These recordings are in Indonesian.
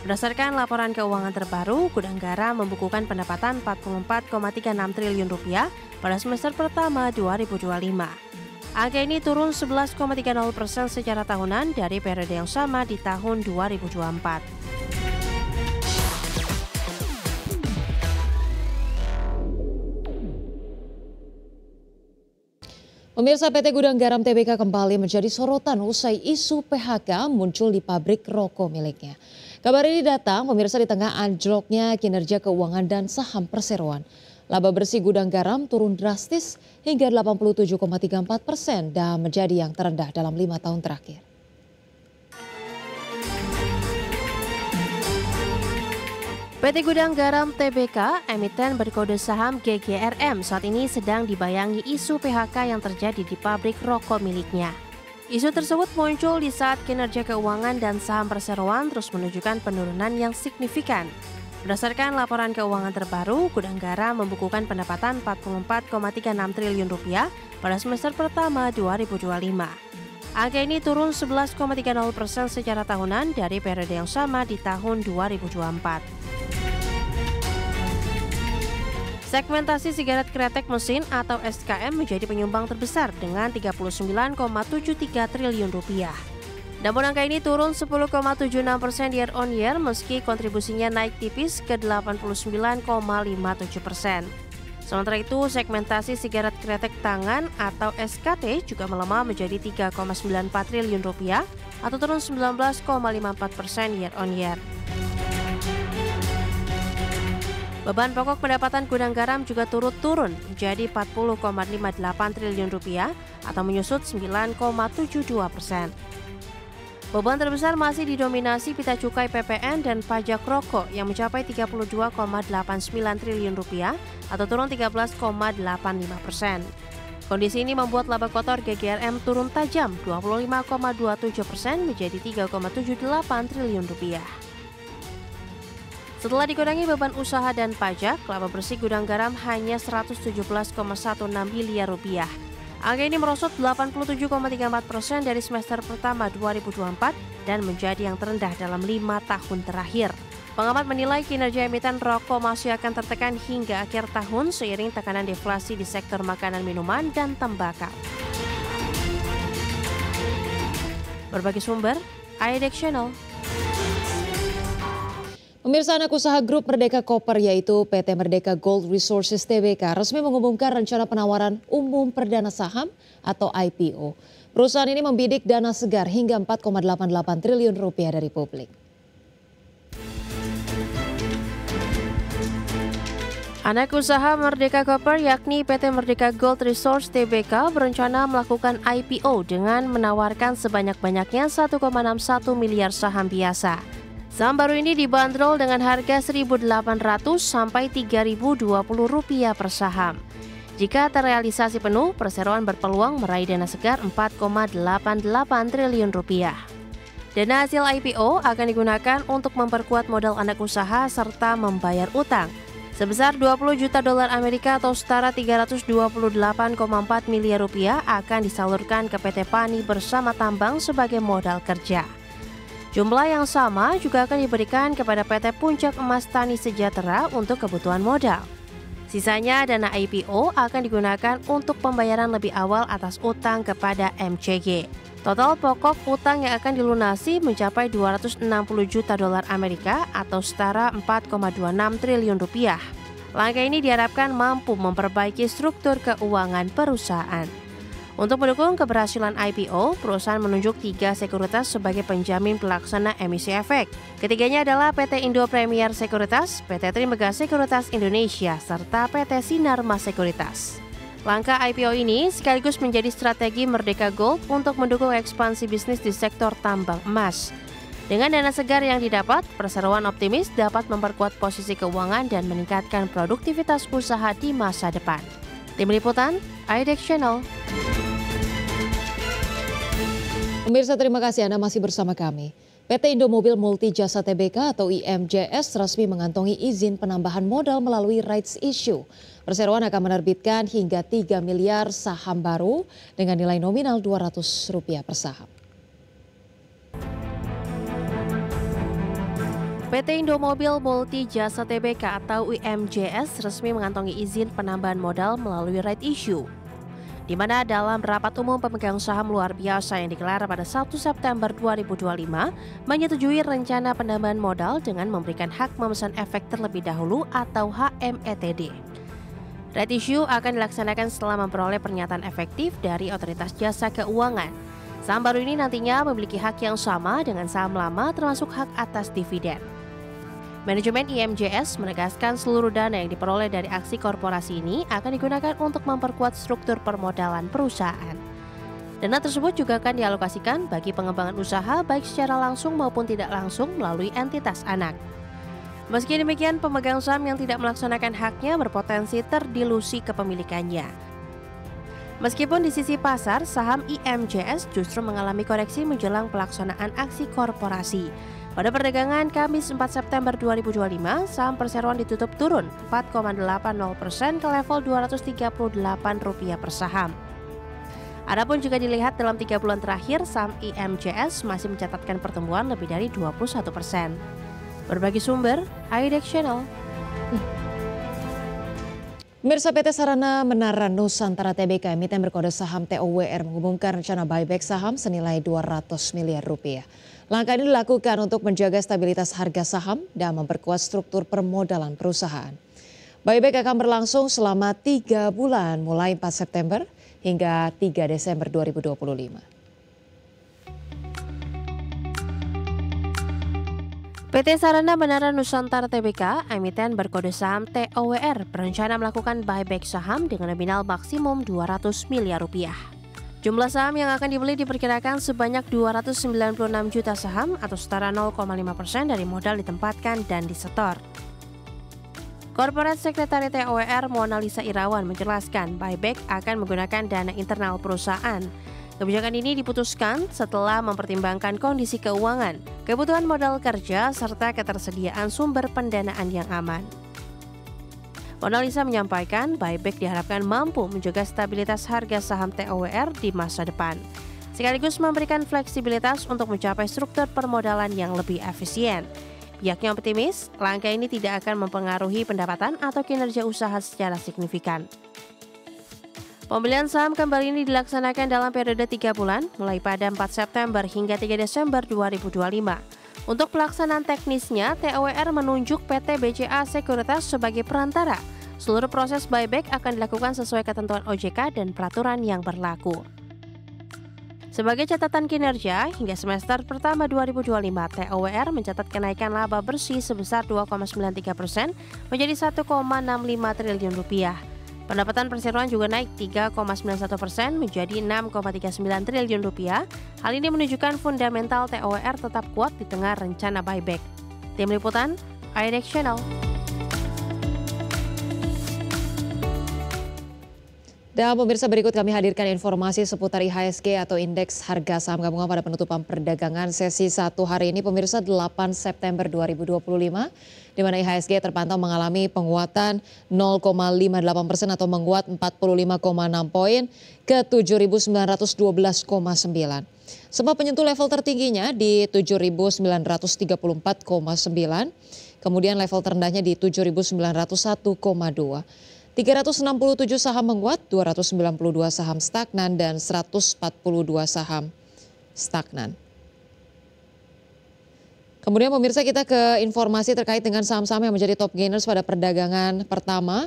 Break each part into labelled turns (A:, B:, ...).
A: Berdasarkan laporan keuangan terbaru, Gudang Garam membukukan pendapatan Rp44,36 triliun pada semester pertama 2025. Angka ini turun 11,30% secara tahunan dari periode yang sama di tahun 2024.
B: Pemirsa, PT Gudang Garam Tbk kembali menjadi sorotan usai isu PHK muncul di pabrik rokok miliknya. Kabar ini datang pemirsa di tengah anjloknya kinerja keuangan dan saham perseroan. Laba bersih Gudang Garam turun drastis hingga 87,34% dan menjadi yang terendah dalam 5 tahun terakhir.
A: PT Gudang Garam Tbk, emiten berkode saham GGRM, saat ini sedang dibayangi isu PHK yang terjadi di pabrik rokok miliknya. Isu tersebut muncul di saat kinerja keuangan dan saham perseroan terus menunjukkan penurunan yang signifikan. Berdasarkan laporan keuangan terbaru, Gudang Garam membukukan pendapatan Rp44,36 triliun pada semester pertama 2025. Angka ini turun 11,30% secara tahunan dari periode yang sama di tahun 2024. Segmentasi sigaret kretek mesin atau SKM menjadi penyumbang terbesar dengan Rp39,73 triliun. Namun angka ini turun 10,76% year on year meski kontribusinya naik tipis ke 89,57%. Sementara itu, segmentasi sigaret kretek tangan atau SKT juga melemah menjadi Rp3,94 triliun atau turun 19,54% year on year. Beban pokok pendapatan Gudang Garam juga turut turun menjadi Rp40,58 triliun atau menyusut 9,72%. Beban terbesar masih didominasi pita cukai PPN dan pajak rokok yang mencapai Rp32,89 triliun atau turun 13,85%. Kondisi ini membuat laba kotor GGRM turun tajam 25,27% menjadi Rp3,78 triliun. Setelah dikurangi beban usaha dan pajak, laba bersih Gudang Garam hanya Rp117,16 miliar. Angka ini merosot 87,34% dari semester pertama 2024 dan menjadi yang terendah dalam 5 tahun terakhir. Pengamat menilai kinerja emiten rokok masih akan tertekan hingga akhir tahun seiring tekanan deflasi di sektor makanan, minuman, dan tembakau. Berbagai sumber, IDX Channel.
B: Pemirsa, anak usaha grup Merdeka Copper yaitu PT Merdeka Gold Resources Tbk resmi mengumumkan rencana penawaran umum perdana saham atau IPO. Perusahaan ini membidik dana segar hingga Rp4,88 triliun dari publik.
A: Anak usaha Merdeka Copper yakni PT Merdeka Gold Resources Tbk berencana melakukan IPO dengan menawarkan sebanyak-banyaknya 1,61 miliar saham biasa. Saham baru ini dibanderol dengan harga Rp1.800 sampai Rp3.020 per saham. Jika terrealisasi penuh, perseroan berpeluang meraih dana segar Rp4,88 triliun. Dana hasil IPO akan digunakan untuk memperkuat modal anak usaha serta membayar utang sebesar $20 juta Amerika atau setara Rp328,4 miliar akan disalurkan ke PT Pani Bersama Tambang sebagai modal kerja. Jumlah yang sama juga akan diberikan kepada PT Puncak Emas Tani Sejahtera untuk kebutuhan modal. Sisanya dana IPO akan digunakan untuk pembayaran lebih awal atas utang kepada MCG. Total pokok utang yang akan dilunasi mencapai $260 juta Amerika atau setara Rp4,26 triliun. Langkah ini diharapkan mampu memperbaiki struktur keuangan perusahaan. Untuk mendukung keberhasilan IPO, perusahaan menunjuk 3 sekuritas sebagai penjamin pelaksana emisi efek. Ketiganya adalah PT Indo Premier Sekuritas, PT Trimegah Sekuritas Indonesia, serta PT Sinarmas Sekuritas. Langkah IPO ini sekaligus menjadi strategi Merdeka Gold untuk mendukung ekspansi bisnis di sektor tambang emas. Dengan dana segar yang didapat, perseroan optimis dapat memperkuat posisi keuangan dan meningkatkan produktivitas usaha di masa depan. Tim Liputan, IDX Channel.
B: Pemirsa, terima kasih Anda masih bersama kami. PT Indomobil Multi Jasa Tbk atau IMJS resmi mengantongi izin penambahan modal melalui rights issue. Perseroan akan menerbitkan hingga 3 miliar saham baru dengan nilai nominal Rp200 per saham.
A: PT Indomobil Multi Jasa Tbk atau IMJS resmi mengantongi izin penambahan modal melalui right issue, di mana dalam rapat umum pemegang saham luar biasa yang digelar pada 1 September 2025 menyetujui rencana penambahan modal dengan memberikan hak memesan efek terlebih dahulu atau HMETD. Right issue akan dilaksanakan setelah memperoleh pernyataan efektif dari Otoritas Jasa Keuangan. Saham baru ini nantinya memiliki hak yang sama dengan saham lama termasuk hak atas dividen. Manajemen IMJS menegaskan seluruh dana yang diperoleh dari aksi korporasi ini akan digunakan untuk memperkuat struktur permodalan perusahaan. Dana tersebut juga akan dialokasikan bagi pengembangan usaha baik secara langsung maupun tidak langsung melalui entitas anak. Meski demikian, pemegang saham yang tidak melaksanakan haknya berpotensi terdilusi kepemilikannya. Meskipun di sisi pasar, saham IMJS justru mengalami koreksi menjelang pelaksanaan aksi korporasi. Pada perdagangan Kamis 4 September 2025, saham perseroan ditutup turun 4,80% ke level Rp238 per saham. Adapun jika dilihat dalam 3 bulan terakhir, saham IMJS masih mencatatkan pertumbuhan lebih dari 21%. Berbagi sumber, IDEX Channel.
B: Pemirsa, PT Sarana Menara Nusantara Tbk emiten berkode saham TOWR mengumumkan rencana buyback saham senilai Rp200 miliar. Langkah ini dilakukan untuk menjaga stabilitas harga saham dan memperkuat struktur permodalan perusahaan. Buyback akan berlangsung selama 3 bulan mulai 4 September hingga 3 Desember 2025.
A: PT Sarana Menara Nusantara Tbk, emiten berkode saham TOWR, berencana melakukan buyback saham dengan nominal maksimum Rp200 miliar. Jumlah saham yang akan dibeli diperkirakan sebanyak 296 juta saham atau setara 0,5% dari modal ditempatkan dan disetor. Corporate Secretary TOWR Mona Lisa Irawan menjelaskan buyback akan menggunakan dana internal perusahaan. Kebijakan ini diputuskan setelah mempertimbangkan kondisi keuangan, kebutuhan modal kerja, serta ketersediaan sumber pendanaan yang aman. Mona Lisa menyampaikan buyback diharapkan mampu menjaga stabilitas harga saham TOWR di masa depan, sekaligus memberikan fleksibilitas untuk mencapai struktur permodalan yang lebih efisien. Pihaknya optimis, langkah ini tidak akan mempengaruhi pendapatan atau kinerja usaha secara signifikan. Pembelian saham kembali ini dilaksanakan dalam periode 3 bulan, mulai pada 4 September hingga 3 Desember 2025. Untuk pelaksanaan teknisnya, TOWR menunjuk PT BCA Sekuritas sebagai perantara. Seluruh proses buyback akan dilakukan sesuai ketentuan OJK dan peraturan yang berlaku. Sebagai catatan kinerja, hingga semester pertama 2025, TOWR mencatat kenaikan laba bersih sebesar 2,93% menjadi Rp1,65 triliun. Pendapatan perseroan juga naik 3,91% menjadi Rp6,39 triliun. Hal ini menunjukkan fundamental TOWR tetap kuat di tengah rencana buyback. Tim Liputan, IDEX Channel.
B: Dan pemirsa, berikut kami hadirkan informasi seputar IHSG atau Indeks Harga Saham Gabungan pada penutupan perdagangan sesi 1 hari ini, pemirsa, 8 September 2025, di mana IHSG terpantau mengalami penguatan 0,58% atau menguat 45,6 poin ke 7.912,9. Sempat menyentuh level tertingginya di 7.934,9, kemudian level terendahnya di 7.901,2. 367 saham menguat, 292 saham stagnan, dan 142 saham stagnan. Kemudian pemirsa, kita ke informasi terkait dengan saham-saham yang menjadi top gainers pada perdagangan pertama.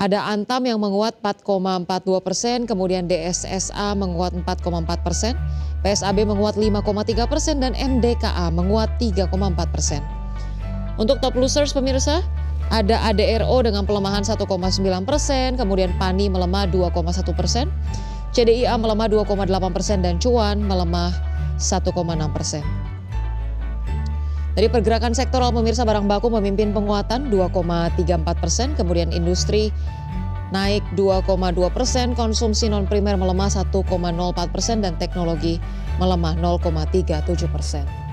B: Ada Antam yang menguat 4,42%, kemudian DSSA menguat 4,4%, PSAB menguat 5,3%, dan MDKA menguat 3,4%. Untuk top losers pemirsa, ada ADRO dengan pelemahan 1,9%, kemudian PANI melemah 2,1%, CDIA melemah 2,8%, dan Cuan melemah 1,6%. Dari pergerakan sektoral pemirsa, barang baku memimpin penguatan 2,34%, kemudian industri naik 2,2%, konsumsi non-primer melemah 1,04%, dan teknologi melemah 0,37%.